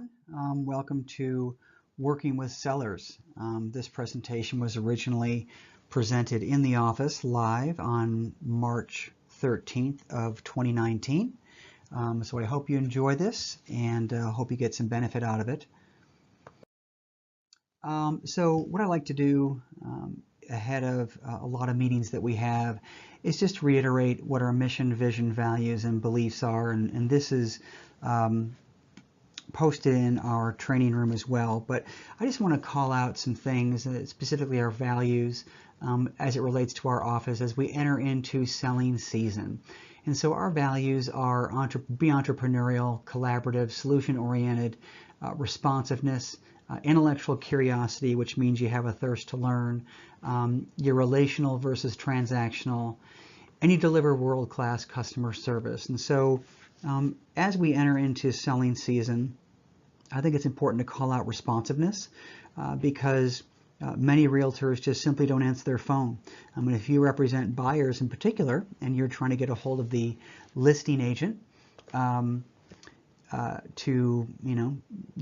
everyone. Welcome to Working with Sellers. This presentation was originally presented in the office live on March 13th of 2019. So I hope you enjoy this and hope you get some benefit out of it. So what I like to do ahead of a lot of meetings that we have is just reiterate what our mission, vision, values, and beliefs are. And this is posted in our training room as well, but I just want to call out some things, specifically our values as it relates to our office as we enter into selling season. And so our values are be entrepreneurial, collaborative, solution-oriented, responsiveness, intellectual curiosity, which means you have a thirst to learn, you're relational versus transactional, and you deliver world-class customer service. And so as we enter into selling season, I think it's important to call out responsiveness because many realtors just simply don't answer their phone. I mean, if you represent buyers in particular and you're trying to get a hold of the listing agent to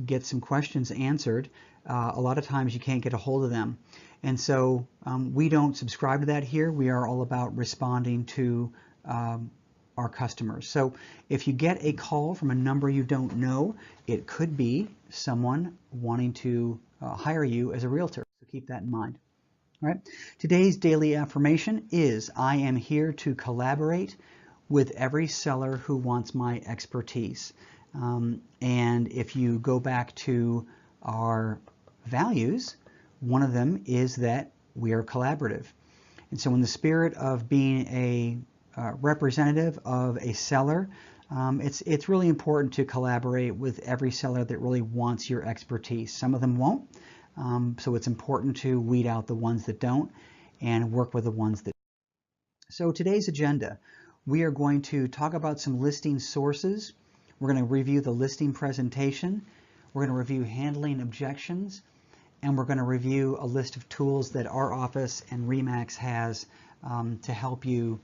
get some questions answered, a lot of times you can't get a hold of them. And so we don't subscribe to that here. We are all about responding to our customers. So if you get a call from a number you don't know, it could be someone wanting to hire you as a realtor. So keep that in mind. All right. Today's daily affirmation is, I am here to collaborate with every seller who wants my expertise. And if you go back to our values, one of them is that we are collaborative. And so in the spirit of being a representative of a seller, it's really important to collaborate with every seller that really wants your expertise. Some of them won't, so it's important to weed out the ones that don't and work with the ones that do. So today's agenda, we are going to talk about some listing sources. We're going to review the listing presentation. We're going to review handling objections, and we're going to review a list of tools that our office and RE/MAX has to help you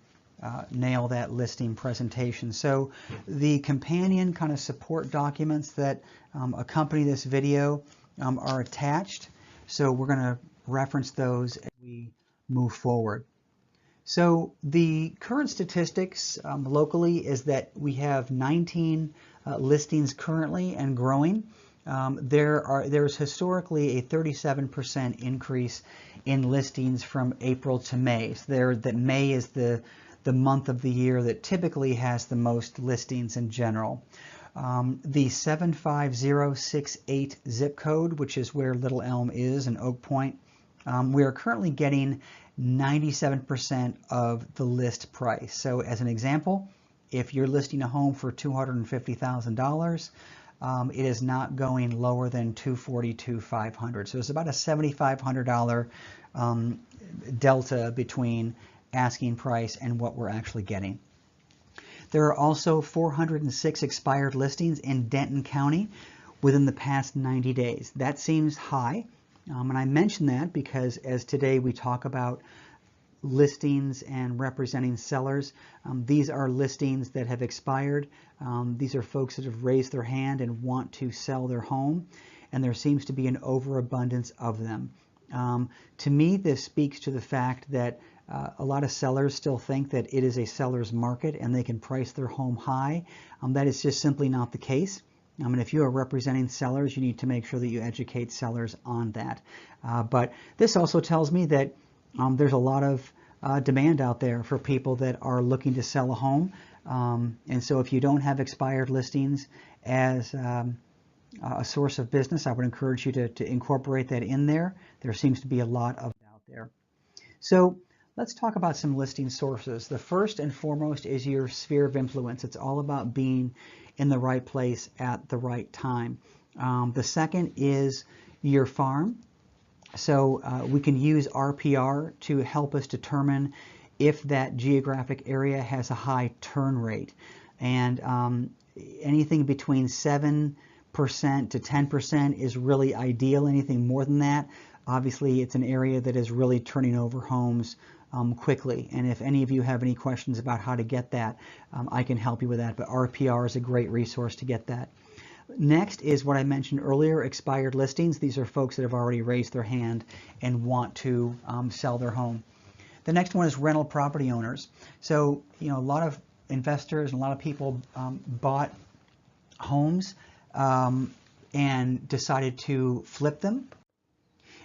nail that listing presentation. So the companion kind of support documents that accompany this video are attached. So we're going to reference those as we move forward. So the current statistics locally is that we have 19 listings currently and growing. There's historically a 37% increase in listings from April to May. So that May is the month of the year that typically has the most listings in general. The 75068 zip code, which is where Little Elm is in Oak Point, we are currently getting 97% of the list price. So as an example, if you're listing a home for $250,000, it is not going lower than $242,500. So it's about a $7,500 delta between asking price and what we're actually getting. There are also 406 expired listings in Denton County within the past 90 days. That seems high, and I mention that because as today we talk about listings and representing sellers, these are listings that have expired. These are folks that have raised their hand and want to sell their home, and there seems to be an overabundance of them. To me, this speaks to the fact that a lot of sellers still think that it is a seller's market and they can price their home high. That is just simply not the case. And if you are representing sellers, you need to make sure that you educate sellers on that. But this also tells me that there's a lot of demand out there for people that are looking to sell a home. And so if you don't have expired listings as a source of business, I would encourage you to incorporate that in there. There seems to be a lot of it out there. So let's talk about some listing sources. The first and foremost is your sphere of influence. It's all about being in the right place at the right time. The second is your farm. So we can use RPR to help us determine if that geographic area has a high turn rate. And anything between 7% to 10% is really ideal. Anything more than that, obviously it's an area that is really turning over homes quickly. And if any of you have any questions about how to get that, I can help you with that. But RPR is a great resource to get that. Next is what I mentioned earlier, expired listings. These are folks that have already raised their hand and want to sell their home. The next one is rental property owners. So, a lot of investors and a lot of people bought homes and decided to flip them.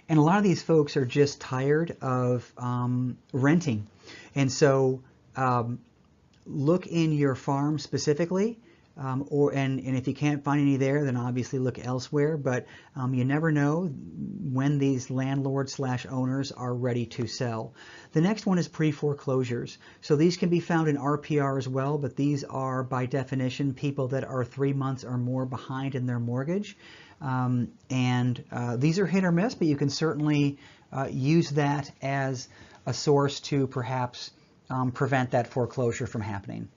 And a lot of these folks are just tired of renting. And so look in your farm specifically, and if you can't find any there, then obviously look elsewhere. But you never know when these landlords/owners are ready to sell. The next one is pre-foreclosures. So these can be found in RPR as well, but these are by definition people that are 3 months or more behind in their mortgage. These are hit or miss, but you can certainly use that as a source to perhaps prevent that foreclosure from happening.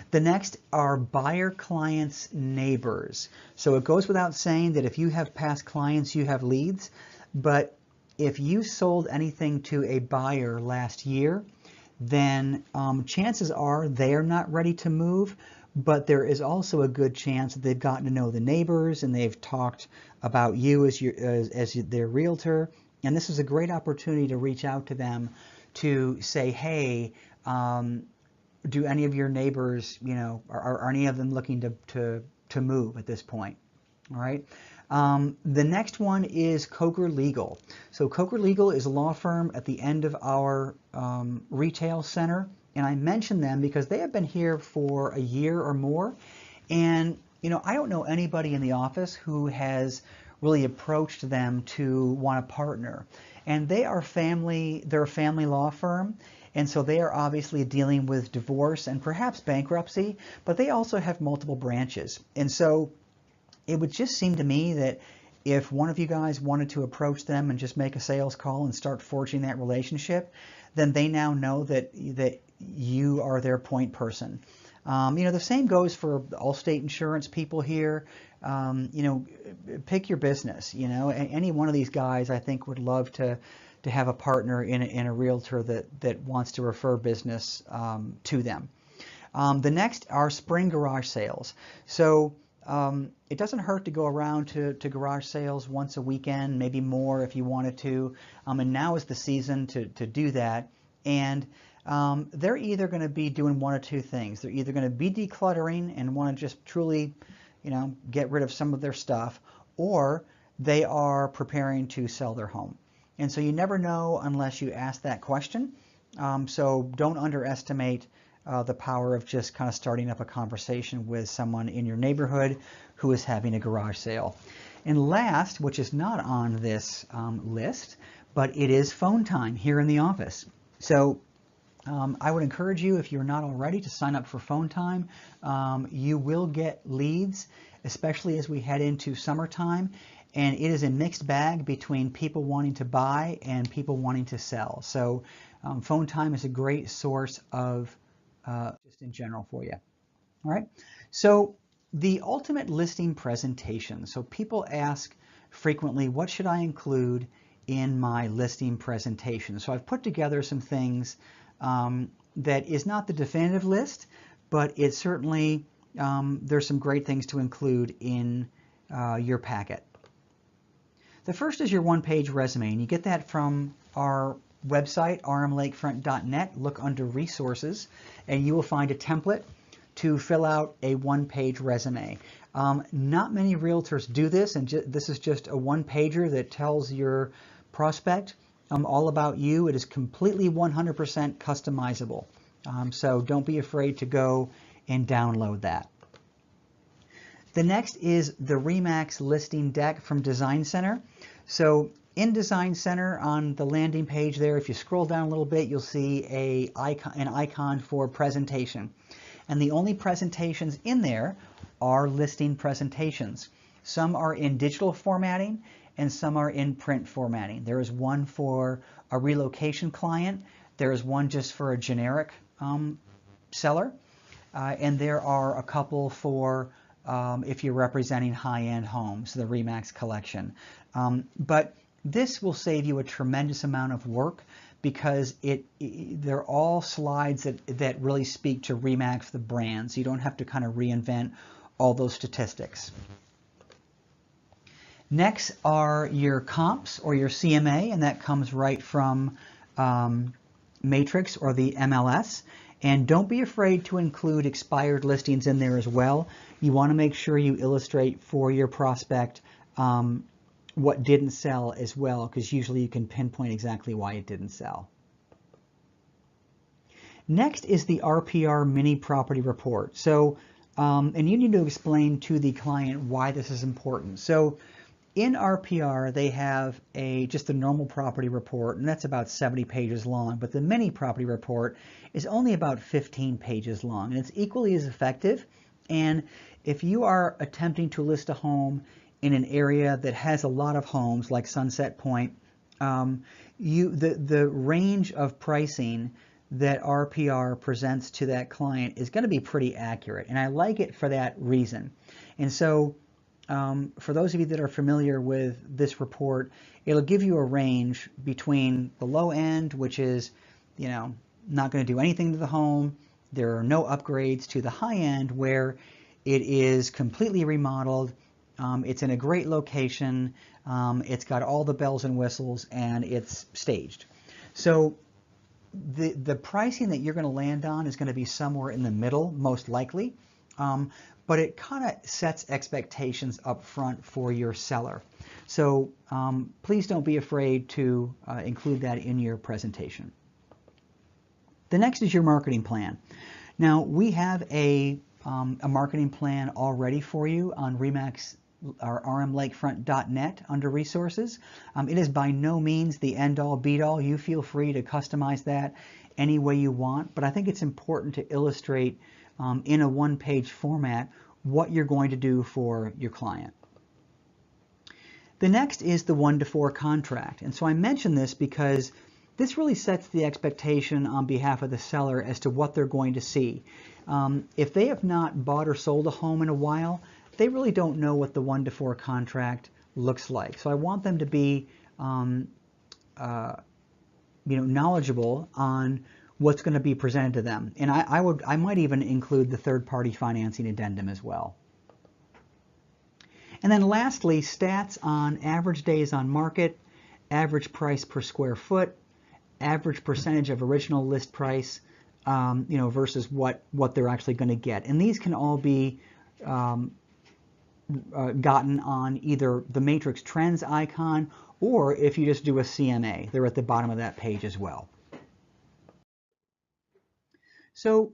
The next are buyer clients' neighbors. So it goes without saying that if you have past clients, you have leads, but if you sold anything to a buyer last year, then chances are they are not ready to move, but there is also a good chance that they've gotten to know the neighbors and they've talked about you as their realtor. And this is a great opportunity to reach out to them to say, hey, do any of your neighbors, are any of them looking to move at this point? All right. The next one is Coker Legal. So Coker Legal is a law firm at the end of our retail center. And I mention them because they have been here for a year or more. And, I don't know anybody in the office who has really approached them to want to partner. And they're a family law firm. And so they are obviously dealing with divorce and perhaps bankruptcy, but they also have multiple branches. And so it would just seem to me that if one of you guys wanted to approach them and just make a sales call and start forging that relationship, then they now know that you are their point person. The same goes for Allstate insurance people here. Pick your business. Any one of these guys I think would love to have a partner in a realtor that wants to refer business to them. The next are spring garage sales. So it doesn't hurt to go around to garage sales once a weekend, maybe more if you wanted to. And now is the season to do that. And they're either going to be doing one or two things. They're either going to be decluttering and want to just truly, get rid of some of their stuff, or they are preparing to sell their home. And so you never know unless you ask that question. So don't underestimate the power of just kind of starting up a conversation with someone in your neighborhood who is having a garage sale. And last, which is not on this list, but it is phone time here in the office. So I would encourage you, if you're not already, to sign up for phone time. You will get leads, especially as we head into summertime. And it is a mixed bag between people wanting to buy and people wanting to sell. So phone time is a great source of just in general for you. All right. So the ultimate listing presentation. So people ask frequently, what should I include in my listing presentation? So I've put together some things that is not the definitive list, but it's certainly, there's some great things to include in your packet. The first is your one-page resume, and you get that from our website, rmlakefront.net. Look under resources, and you will find a template to fill out a one-page resume. Not many realtors do this, and this is just a one-pager that tells your prospect all about you. It is completely 100% customizable, so don't be afraid to go and download that. The next is the RE/MAX listing deck from Design Center. So in Design Center on the landing page there, if you scroll down a little bit, you'll see an icon for presentation. And the only presentations in there are listing presentations. Some are in digital formatting and some are in print formatting. There is one for a relocation client. There is one just for a generic seller. And there are a couple for if you're representing high-end homes, the RE/MAX collection. But this will save you a tremendous amount of work because they're all slides that really speak to RE/MAX, the brand, so you don't have to kind of reinvent all those statistics. Next are your comps or your CMA, and that comes right from Matrix or the MLS. And don't be afraid to include expired listings in there as well. You want to make sure you illustrate for your prospect what didn't sell as well, because usually you can pinpoint exactly why it didn't sell. Next is the RPR mini property report. So, and you need to explain to the client why this is important. So in RPR, they have just a normal property report, and that's about 70 pages long, but the mini property report is only about 15 pages long, and it's equally as effective. And if you are attempting to list a home in an area that has a lot of homes, like Sunset Point, the range of pricing that RPR presents to that client is going to be pretty accurate, and I like it for that reason. And so for those of you that are familiar with this report, it'll give you a range between the low end, which is, not going to do anything to the home. There are no upgrades, to the high end where it is completely remodeled. It's in a great location. It's got all the bells and whistles, and it's staged. So the pricing that you're going to land on is going to be somewhere in the middle, most likely. But it kind of sets expectations up front for your seller. So please don't be afraid to include that in your presentation. The next is your marketing plan. Now, we have a marketing plan already for you on Remax or rmlakefront.net under resources. It is by no means the end-all be-all. You feel free to customize that any way you want, but I think it's important to illustrate in a one-page format what you're going to do for your client. The next is the 1-to-4 contract. And so I mention this because this really sets the expectation on behalf of the seller as to what they're going to see. If they have not bought or sold a home in a while, they really don't know what the 1-to-4 contract looks like. So I want them to be knowledgeable on what's going to be presented to them. And I might even include the third-party financing addendum as well. And then lastly, stats on average days on market, average price per square foot, average percentage of original list price, versus what they're actually going to get. And these can all be gotten on either the Matrix Trends icon, or if you just do a CMA, they're at the bottom of that page as well. So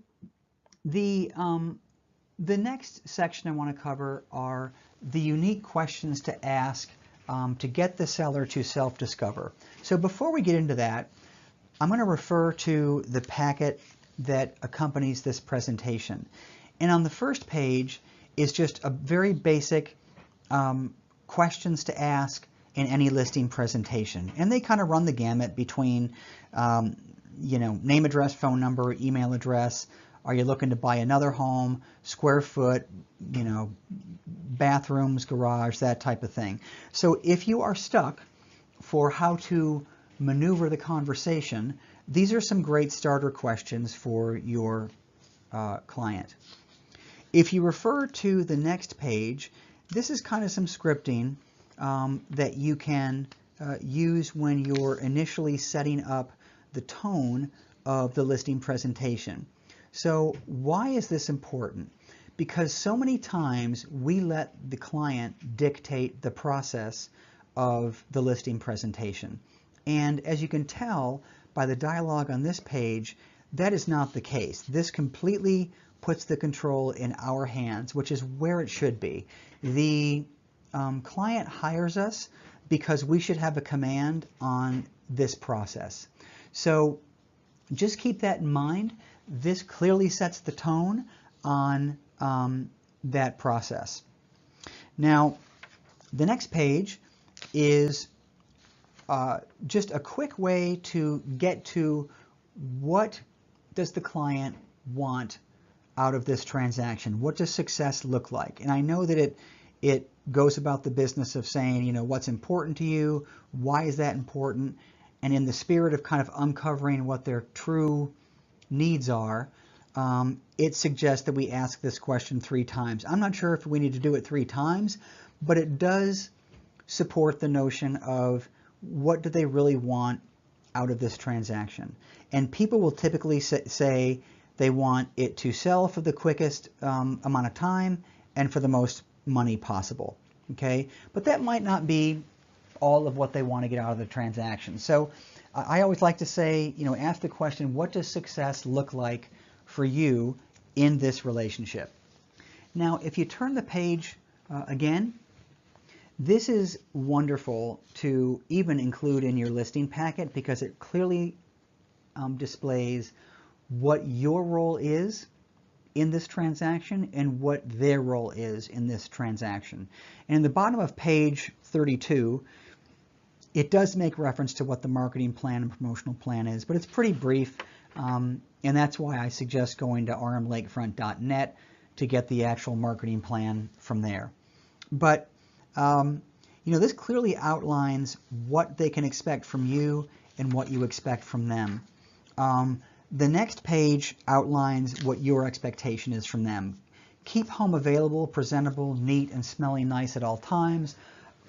the next section I want to cover are the unique questions to ask to get the seller to self-discover. So before we get into that, I'm going to refer to the packet that accompanies this presentation. And on the first page is just a very basic questions to ask in any listing presentation. And they kind of run the gamut between name, address, phone number, email address. Are you looking to buy another home? Square foot, bathrooms, garage, that type of thing. So if you are stuck for how to maneuver the conversation, these are some great starter questions for your client. If you refer to the next page, this is kind of some scripting that you can use when you're initially setting up the tone of the listing presentation. So why is this important? Because so many times we let the client dictate the process of the listing presentation. And as you can tell by the dialogue on this page, that is not the case. This completely puts the control in our hands, which is where it should be. The client hires us because we should have a command on this process. So just keep that in mind. This clearly sets the tone on that process. Now, the next page is just a quick way to get to what does the client want out of this transaction? What does success look like? And I know that it goes about the business of saying, what's important to you? Why is that important? And in the spirit of kind of uncovering what their true needs are, it suggests that we ask this question 3 times. I'm not sure if we need to do it 3 times, but it does support the notion of what do they really want out of this transaction. And people will typically say they want it to sell for the quickest amount of time and for the most money possible. Okay, but that might not be all of what they want to get out of the transaction. So I always like to say, ask the question, what does success look like for you in this relationship? Now, if you turn the page again, this is wonderful to even include in your listing packet because it clearly displays what your role is in this transaction and what their role is in this transaction. And in the bottom of page 32, it does make reference to what the marketing plan and promotional plan is, but it's pretty brief, and that's why I suggest going to rmlakefront.net to get the actual marketing plan from there. But this clearly outlines what they can expect from you and what you expect from them. The next page outlines what your expectation is from them. Keep home available, presentable, neat, and smelling nice at all times.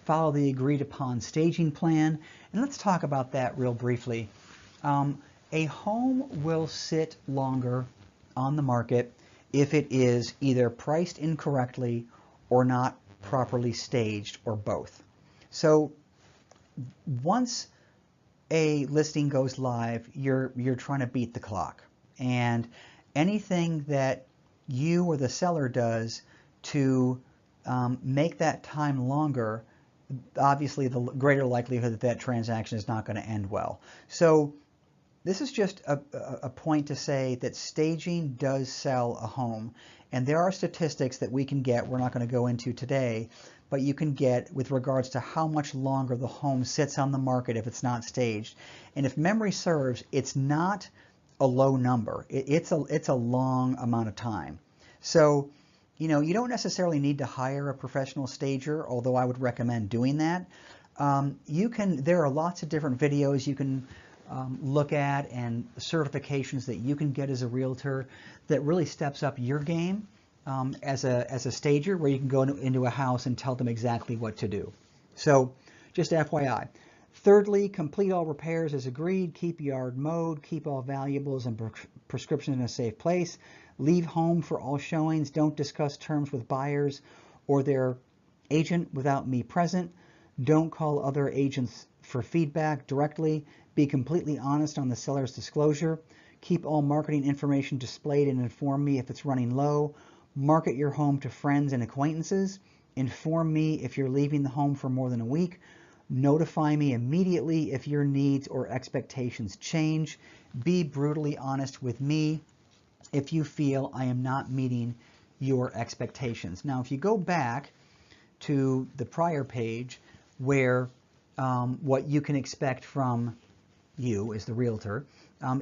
Follow the agreed upon staging plan. And let's talk about that real briefly. A home will sit longer on the market if it is either priced incorrectly or not properly staged, or both. So once a listing goes live, you're trying to beat the clock, and anything that you or the seller does to make that time longer, obviously the greater likelihood that that transaction is not going to end well. So this is just a point to say that staging does sell a home, and there are statistics that we can get, we're not going to go into today, but you can get with regards to how much longer the home sits on the market if it's not staged. And if memory serves, it's not a low number. It's a long amount of time. So, you don't necessarily need to hire a professional stager, although I would recommend doing that. There are lots of different videos you can look at and certifications that you can get as a realtor that really steps up your game as a stager, where you can go into a house and tell them exactly what to do. So just FYI. Thirdly, complete all repairs as agreed, keep yard mowed, keep all valuables and prescriptions in a safe place, leave home for all showings, don't discuss terms with buyers or their agent without me present, don't call other agents for feedback directly, be completely honest on the seller's disclosure, keep all marketing information displayed and inform me if it's running low, market your home to friends and acquaintances, inform me if you're leaving the home for more than a week, notify me immediately if your needs or expectations change, be brutally honest with me if you feel I am not meeting your expectations. Now, if you go back to the prior page where what you can expect from you as the realtor,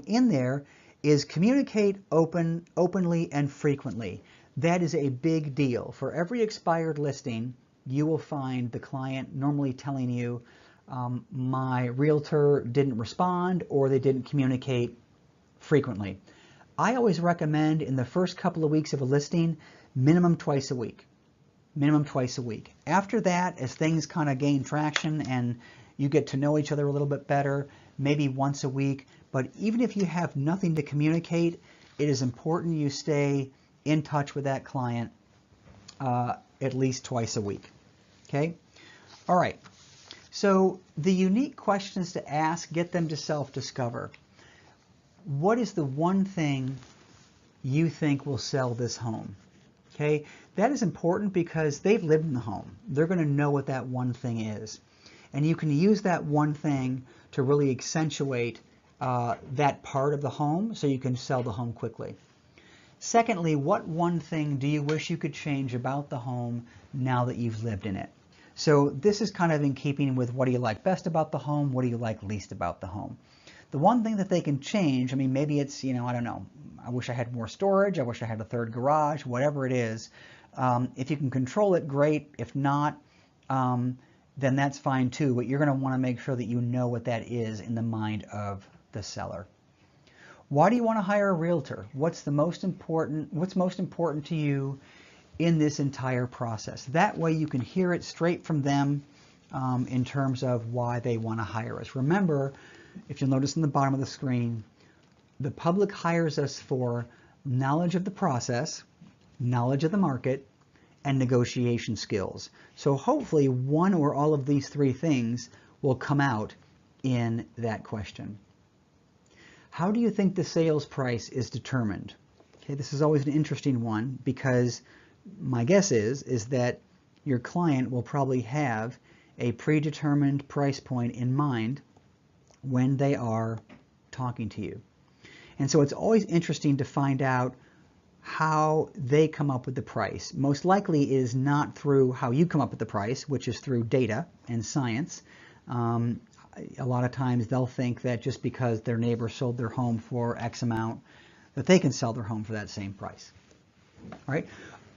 in there is communicate openly and frequently. That is a big deal. For every expired listing, you will find the client normally telling you, my realtor didn't respond or they didn't communicate frequently. I always recommend in the first couple of weeks of a listing, minimum twice a week. Minimum twice a week. After that, as things kind of gain traction and you get to know each other a little bit better, maybe once a week. But even if you have nothing to communicate, it is important you stay in touch with that client at least twice a week. Okay? All right. So the unique questions to ask, get them to self-discover. What is the one thing you think will sell this home? Okay? That is important because they've lived in the home. They're going to know what that one thing is. And you can use that one thing to really accentuate that part of the home so you can sell the home quickly. Secondly, what one thing do you wish you could change about the home now that you've lived in it? So this is kind of in keeping with what do you like best about the home, what do you like least about the home. The one thing that they can change, I mean, maybe it's, I don't know, I wish I had more storage, I wish I had a third garage, whatever it is. If you can control it, great. If not, then that's fine too, but you're going to want to make sure that you know what that is in the mind of the seller. Why do you want to hire a realtor? What's most important to you in this entire process? That way you can hear it straight from them in terms of why they want to hire us. Remember, if you'll notice in the bottom of the screen, the public hires us for knowledge of the process, knowledge of the market, and negotiation skills. So hopefully one or all of these three things will come out in that question. How do you think the sales price is determined? Okay, this is always an interesting one because my guess is that your client will probably have a predetermined price point in mind when they are talking to you. And so it's always interesting to find out how they come up with the price. Most likely is not through how you come up with the price, which is through data and science. A lot of times they'll think that just because their neighbor sold their home for X amount, that they can sell their home for that same price. All right.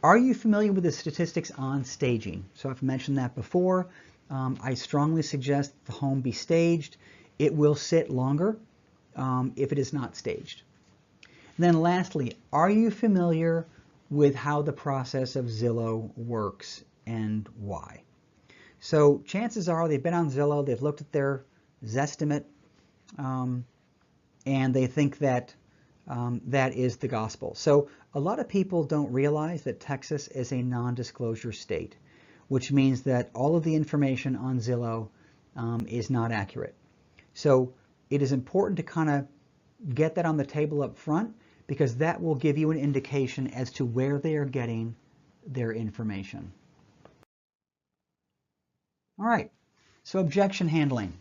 Are you familiar with the statistics on staging? So I've mentioned that before. I strongly suggest the home be staged. It will sit longer if it is not staged. And then lastly, are you familiar with how the process of Zillow works and why? So chances are they've been on Zillow, they've looked at their Zestimate, and they think that that is the gospel. So a lot of people don't realize that Texas is a non-disclosure state, which means that all of the information on Zillow is not accurate. So it is important to kind of get that on the table up front, because that will give you an indication as to where they are getting their information. All right, so objection handling.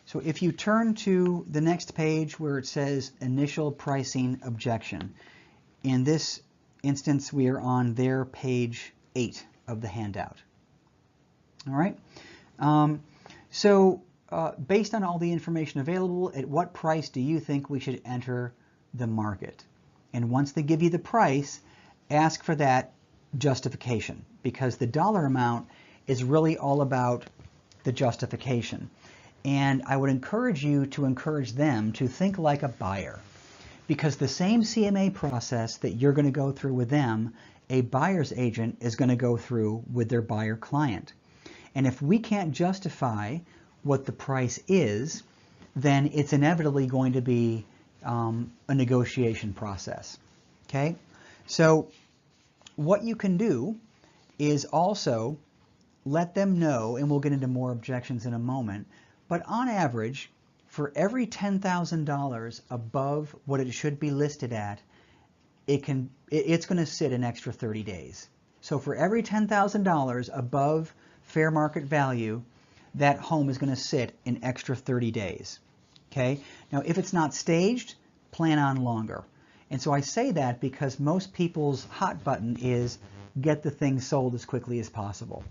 So if you turn to the next page where it says initial pricing objection, in this instance we are on their page 8 of the handout. All right, based on all the information available, at what price do you think we should enter the market? And once they give you the price, ask for that justification, because the dollar amount is really all about the justification. And I would encourage you to encourage them to think like a buyer, because the same CMA process that you're going to go through with them, a buyer's agent is going to go through with their buyer client. And if we can't justify what the price is, then it's inevitably going to be a negotiation process. Okay, so what you can do is also let them know, and we'll get into more objections in a moment, but on average, for every $10,000 above what it should be listed at, it's going to sit an extra 30 days. So for every $10,000 above fair market value, that home is going to sit an extra 30 days. Okay. Now, if it's not staged, plan on longer. And so I say that because most people's hot button is get the thing sold as quickly as possible.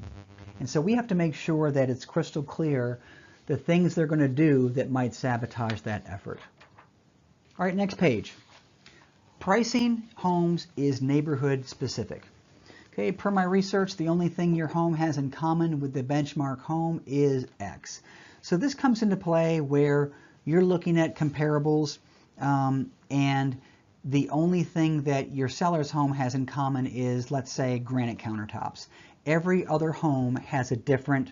And so we have to make sure that it's crystal clear the things they're going to do that might sabotage that effort. All right, next page. Pricing homes is neighborhood specific. Okay, per my research, the only thing your home has in common with the benchmark home is X. So this comes into play where you're looking at comparables, and the only thing that your seller's home has in common is, let's say, granite countertops. Every other home has a different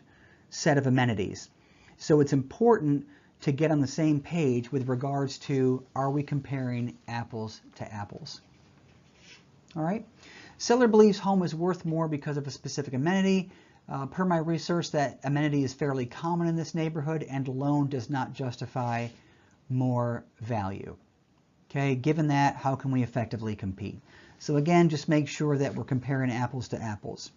set of amenities. So it's important to get on the same page with regards to, are we comparing apples to apples? All right. Seller believes home is worth more because of a specific amenity. Per my research, that amenity is fairly common in this neighborhood and alone does not justify more value. Okay, given that, how can we effectively compete? So again, just make sure that we're comparing apples to apples.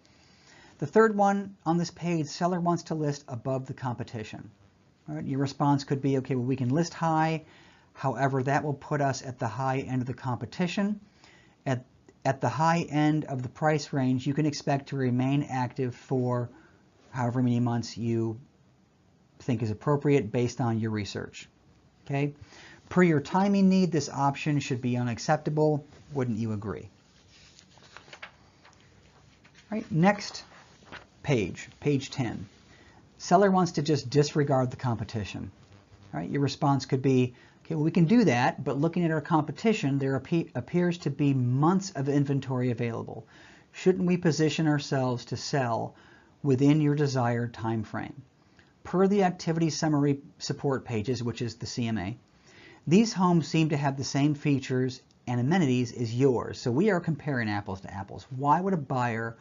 The third one on this page, seller wants to list above the competition. All right, your response could be, okay, well, we can list high. However, that will put us at the high end of the competition. At the high end of the price range, you can expect to remain active for however many months you think is appropriate based on your research. Okay? Per your timing need, this option should be unacceptable. Wouldn't you agree? All right, next page, page 10. Seller wants to just disregard the competition. All right, your response could be, okay, well, we can do that, but looking at our competition, there appears to be months of inventory available. Shouldn't we position ourselves to sell within your desired time frame? Per the activity summary support pages, which is the CMA, these homes seem to have the same features and amenities as yours. So we are comparing apples to apples. Why would a buyer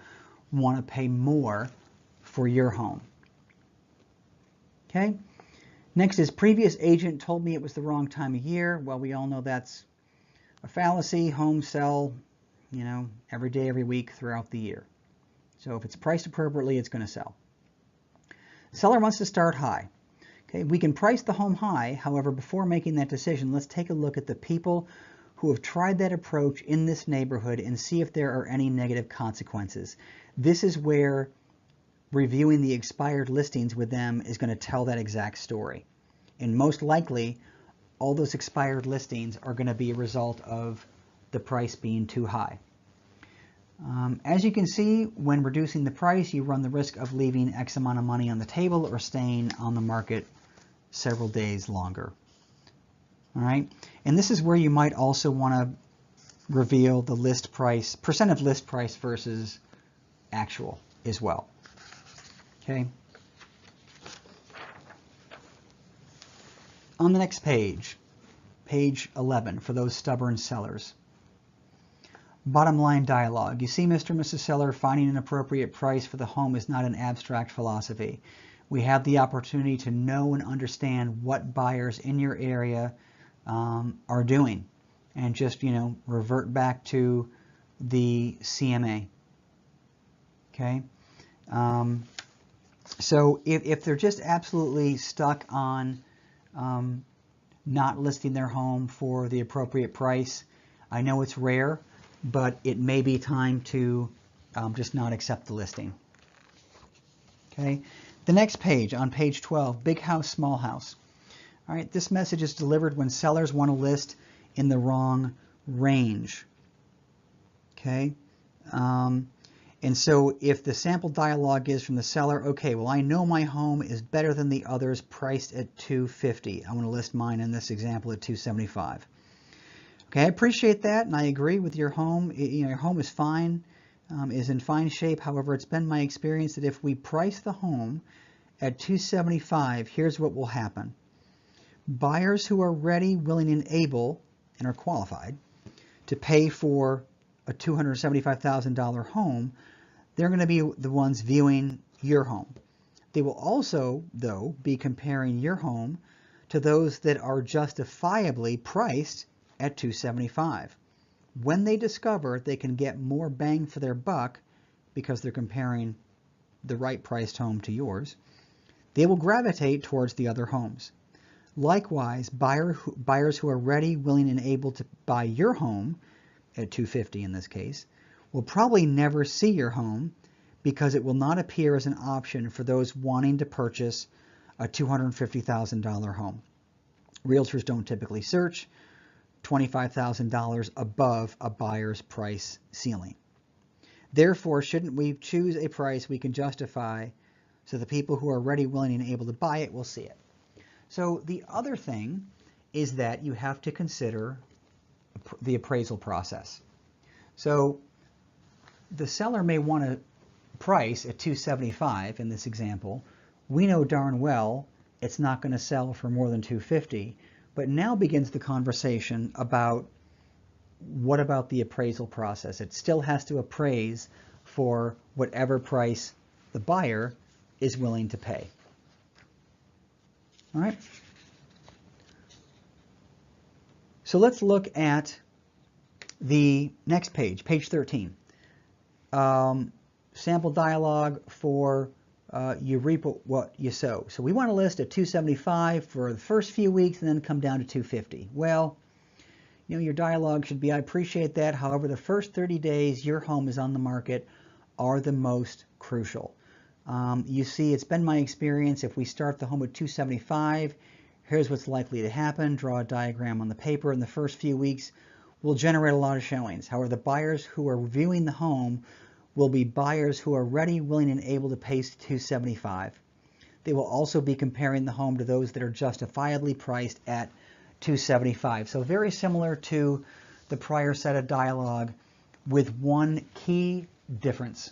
want to pay more for your home? Okay. Next is previous agent told me it was the wrong time of year. Well, we all know that's a fallacy. Homes sell, every day, every week throughout the year. So if it's priced appropriately, it's going to sell. Seller wants to start high. Okay, we can price the home high. However, before making that decision, let's take a look at the people who have tried that approach in this neighborhood and see if there are any negative consequences. This is where reviewing the expired listings with them is going to tell that exact story. And most likely, all those expired listings are going to be a result of the price being too high. As you can see, when reducing the price, you run the risk of leaving X amount of money on the table or staying on the market several days longer. All right, and this is where you might also want to reveal the list price, percent of list price versus actual as well. Okay. On the next page, page 11, for those stubborn sellers. Bottom line dialogue. You see, Mr. and Mrs. Seller, finding an appropriate price for the home is not an abstract philosophy. We have the opportunity to know and understand what buyers in your area are doing, and just, revert back to the CMA. Okay. So if they're just absolutely stuck on not listing their home for the appropriate price, I know it's rare, but it may be time to just not accept the listing. Okay. The next page, on page 12, big house, small house. All right, this message is delivered when sellers want to list in the wrong range. Okay. And so if the sample dialogue is from the seller, okay, well, I know my home is better than the others priced at $250. I'm going to list mine in this example at $275. Okay, I appreciate that, and I agree with your home. Your home is fine, is in fine shape. However, it's been my experience that if we price the home at $275, here's what will happen. Buyers who are ready, willing, and able, and are qualified to pay for a $275,000 home, they're going to be the ones viewing your home. They will also, though, be comparing your home to those that are justifiably priced at $275. When they discover they can get more bang for their buck because they're comparing the right priced home to yours, they will gravitate towards the other homes. Likewise, buyers who are ready, willing, and able to buy your home at $250 in this case, will probably never see your home because it will not appear as an option for those wanting to purchase a $250,000 home. Realtors don't typically search $25,000 above a buyer's price ceiling. Therefore, shouldn't we choose a price we can justify so the people who are ready, willing, and able to buy it will see it? So the other thing is that you have to consider the appraisal process. So the seller may want to price at $275 in this example. We know darn well it's not going to sell for more than $250, but now begins the conversation about what about the appraisal process. It still has to appraise for whatever price the buyer is willing to pay. All right. So let's look at the next page, page 13. Sample dialogue for you reap what you sow. So we want to list at $275 for the first few weeks and then come down to $250. Well, your dialogue should be, I appreciate that. However, the first 30 days your home is on the market are the most crucial. You see, it's been my experience, if we start the home at $275, here's what's likely to happen. Draw a diagram on the paper. In the first few weeks, we'll generate a lot of showings. However, the buyers who are viewing the home will be buyers who are ready, willing, and able to pay $275. They will also be comparing the home to those that are justifiably priced at $275. So very similar to the prior set of dialogue, with one key difference.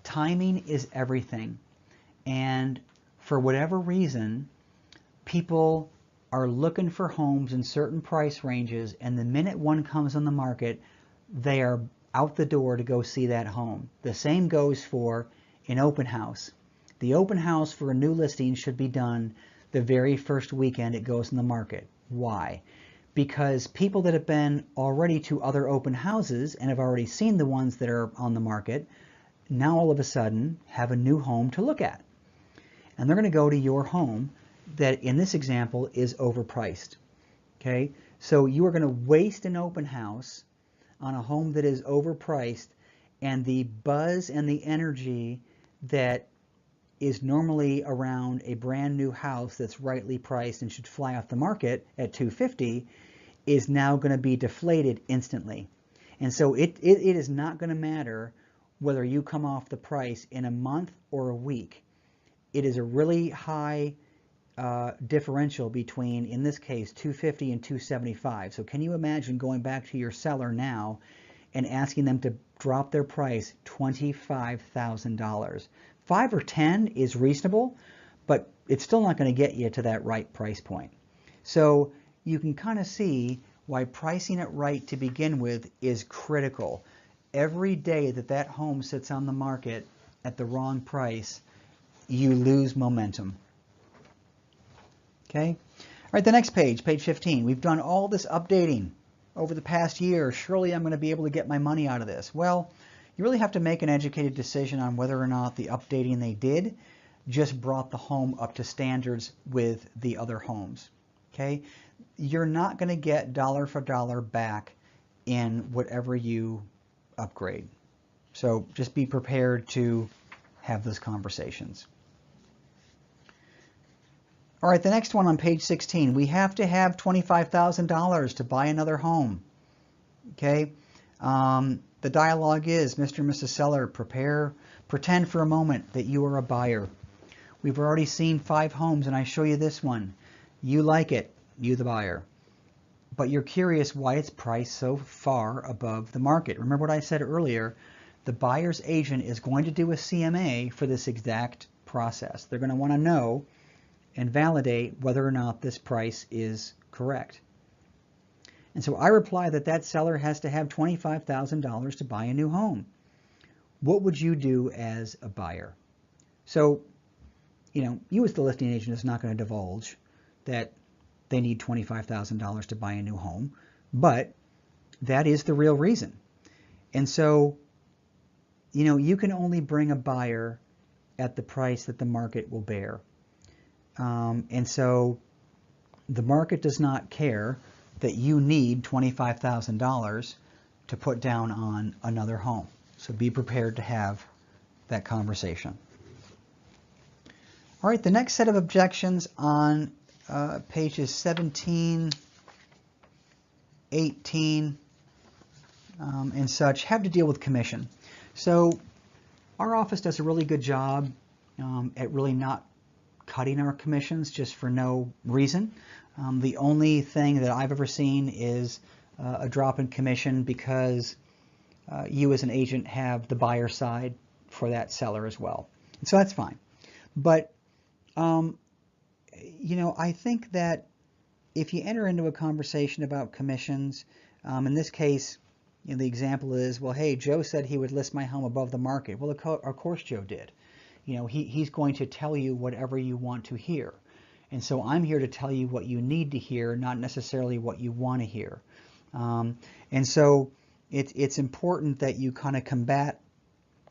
Timing is everything. And for whatever reason, people are looking for homes in certain price ranges, and the minute one comes on the market, they are out the door to go see that home. The same goes for an open house. The open house for a new listing should be done the very first weekend it goes in the market. Why? Because people that have been already to other open houses and have already seen the ones that are on the market, now all of a sudden have a new home to look at. And they're going to go to your home that in this example is overpriced. Okay, so you are going to waste an open house on a home that is overpriced, and the buzz and the energy that is normally around a brand new house that's rightly priced and should fly off the market at $250 is now going to be deflated instantly. And so it is not going to matter whether you come off the price in a month or a week. It is a really high differential between, in this case, $250 and $275. So can you imagine going back to your seller now and asking them to drop their price $25,000? 5 or 10 is reasonable, but it's still not going to get you to that right price point. So you can kind of see why pricing it right to begin with is critical. Every day that that home sits on the market at the wrong price, you lose momentum. Okay? All right, the next page, page 15. We've done all this updating over the past year. Surely I'm going to be able to get my money out of this. Well, you really have to make an educated decision on whether or not the updating they did just brought the home up to standards with the other homes. Okay? You're not going to get dollar for dollar back in whatever you upgrade. So just be prepared to have those conversations. All right, the next one on page 16, we have to have $25,000 to buy another home. Okay, the dialogue is, Mr. and Mrs. Seller, pretend for a moment that you are a buyer. We've already seen 5 homes and I show you this one. You like it, you the buyer. But you're curious why it's priced so far above the market. Remember what I said earlier, the buyer's agent is going to do a CMA for this exact process. They're going to want to know and validate whether or not this price is correct. And so I reply that that seller has to have $25,000 to buy a new home. What would you do as a buyer? So, you as the listing agent is not going to divulge that they need $25,000 to buy a new home, but that is the real reason. And so, you can only bring a buyer at the price that the market will bear. And so the market does not care that you need $25,000 to put down on another home. So be prepared to have that conversation. All right, the next set of objections on pages 17, 18, and such have to deal with commission. So our office does a really good job at really not cutting our commissions just for no reason. The only thing that I've ever seen is a drop in commission because you as an agent have the buyer side for that seller as well. And so that's fine. But, I think that if you enter into a conversation about commissions, in this case, the example is, well, hey, Joe said he would list my home above the market. Well, of course Joe did. He's going to tell you whatever you want to hear. And so I'm here to tell you what you need to hear, not necessarily what you want to hear. And so it's important that you kind of combat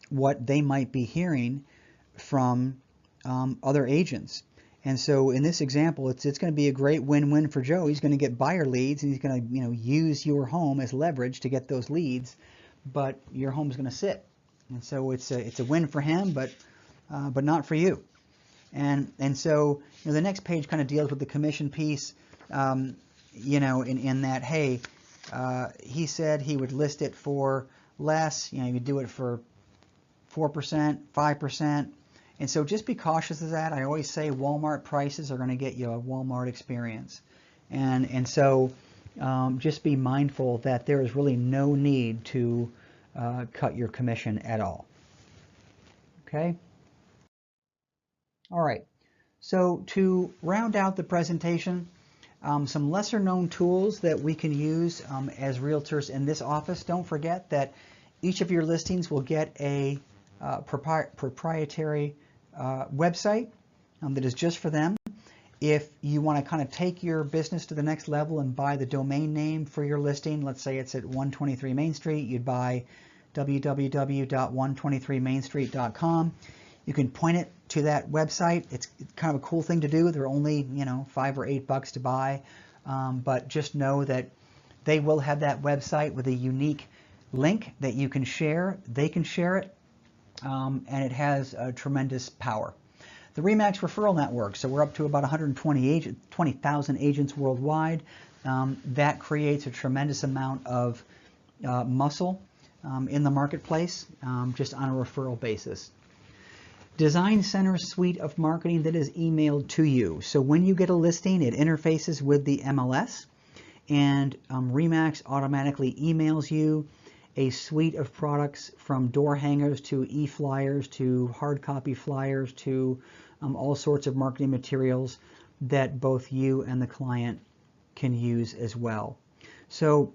what they might be hearing from other agents. And so in this example, it's going to be a great win-win for Joe. He's going to get buyer leads, and he's going to use your home as leverage to get those leads, but your home's going to sit. And so it's a win for him, but not for you. And so the next page kind of deals with the commission piece, in that, hey, he said he would list it for less, you would do it for 4%, 5%. And so just be cautious of that. I always say Walmart prices are going to get you a Walmart experience. And so just be mindful that there is really no need to cut your commission at all. Okay? All right. So to round out the presentation, some lesser known tools that we can use as realtors in this office. Don't forget that each of your listings will get a proprietary website that is just for them. If you want to kind of take your business to the next level and buy the domain name for your listing, let's say it's at 123 Main Street, you'd buy www.123mainstreet.com. You can point it to that website. It's kind of a cool thing to do. They're only, $5 or $8 to buy, but just know that they will have that website with a unique link that you can share. They can share it, and it has tremendous power. The RE/MAX referral network, so we're up to about 120,000 agents worldwide. That creates a tremendous amount of muscle in the marketplace, just on a referral basis. Design Center suite of marketing that is emailed to you. So when you get a listing, it interfaces with the MLS, and RE/MAX automatically emails you a suite of products from door hangers to e-flyers to hard copy flyers to all sorts of marketing materials that both you and the client can use as well. So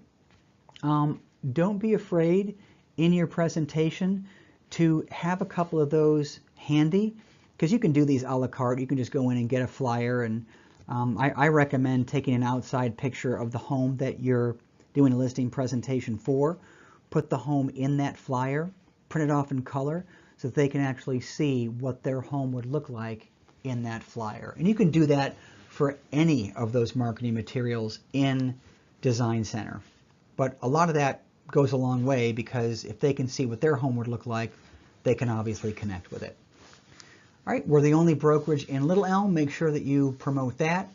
don't be afraid in your presentation to have a couple of those handy, because you can do these a la carte. You can just go in and get a flyer, and I recommend taking an outside picture of the home that you're doing a listing presentation for. Put the home in that flyer, print it off in color so that they can actually see what their home would look like in that flyer. And you can do that for any of those marketing materials in Design Center. But a lot of that goes a long way, because if they can see what their home would look like, they can obviously connect with it. All right, we're the only brokerage in Little Elm. Make sure that you promote that.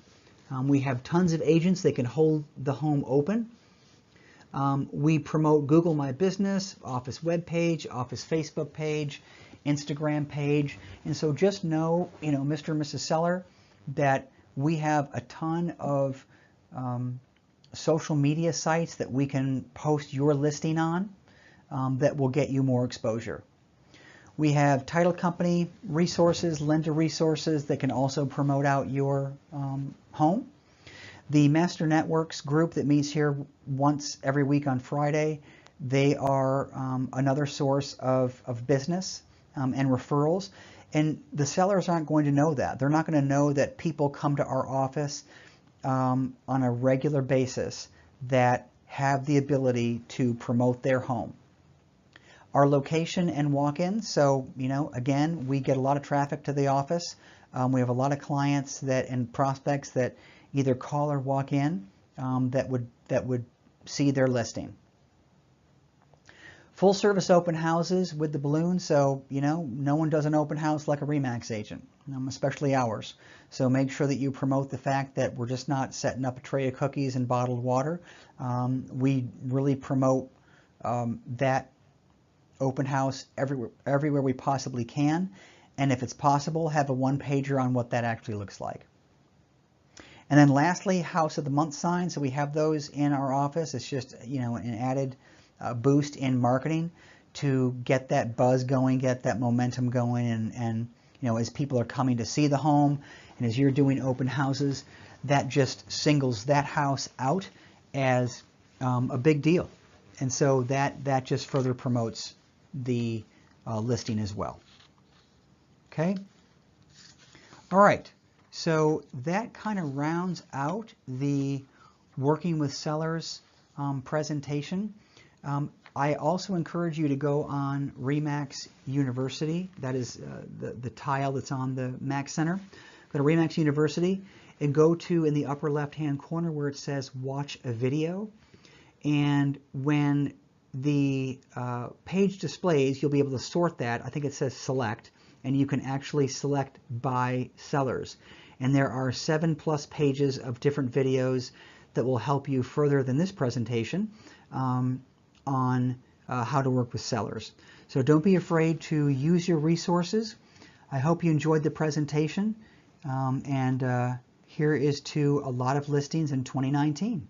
We have tons of agents that can hold the home open. We promote Google My Business, Office web page, Office Facebook page, Instagram page. And so just know, Mr. and Mrs. Seller, that we have a ton of social media sites that we can post your listing on that will get you more exposure. We have title company resources, lender resources that can also promote out your home. The Master Networks group that meets here once every week on Friday, they are another source of business and referrals. And the sellers aren't going to know that. They're not going to know that people come to our office on a regular basis that have the ability to promote their home. Our location and walk-ins, so, again, we get a lot of traffic to the office. We have a lot of clients and prospects that either call or walk in that would see their listing. Full service open houses with the balloon, so no one does an open house like a RE/MAX agent, especially ours. So make sure that you promote the fact that we're just not setting up a tray of cookies and bottled water. We really promote that open house everywhere we possibly can, and if it's possible, have a one-pager on what that actually looks like. And then lastly, House of the Month signs. So we have those in our office. It's just an added boost in marketing to get that buzz going, get that momentum going, and as people are coming to see the home, and as you're doing open houses, that just singles that house out as a big deal, and so that just further promotes the listing as well. Okay. All right. So that kind of rounds out the Working with Sellers presentation. I also encourage you to go on RE/MAX University. That is the tile that's on the Max Center. Go to RE/MAX University and go to, in the upper left-hand corner where it says Watch a Video. And when the page displays, you'll be able to sort that. I think it says Select, and you can actually select by sellers. And there are 7+ pages of different videos that will help you further than this presentation on how to work with sellers. So don't be afraid to use your resources. I hope you enjoyed the presentation, and here is to a lot of listings in 2019.